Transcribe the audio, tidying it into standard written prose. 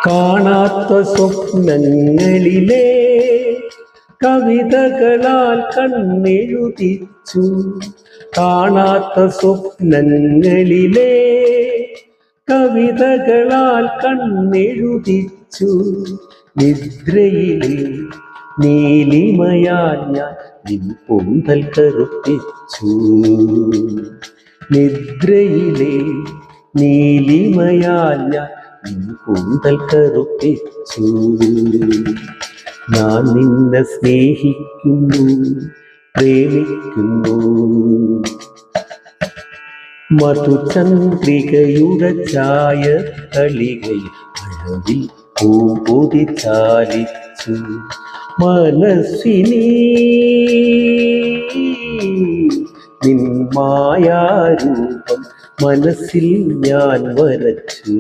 കാണാത്ത സ്വപ്നങ്ങളിലെ കവിതകളാൽ കണ്ണെഴുതിച്ചു. കാണാത്ത സ്വപ്നങ്ങളിലെ കവിതകളാൽ കണ്ണെഴുതിച്ചു. നിദ്രയിലെ നീലിമയാൽ ഞാൻ നിൻ പൊന്തൽ കറുപ്പിച്ചു. നിദ്രയിലെ നീലിമയാൽ ഞാൻ നിൻ കൂന്തൽ കറുപ്പിച്ചു. ഞാൻ നിന്നെ സ്നേഹിക്കുന്നു, പ്രേമിക്കുന്നു. മധുചന്ദ്രികയുടെ ചായ തളികയിൽ അഴവിൽ പൂപൊതി ചാലിച്ചു. മനസ്സിനീ നിൻ മായാരൂപം മനസ്സിൽ ഞാൻ വരച്ചു.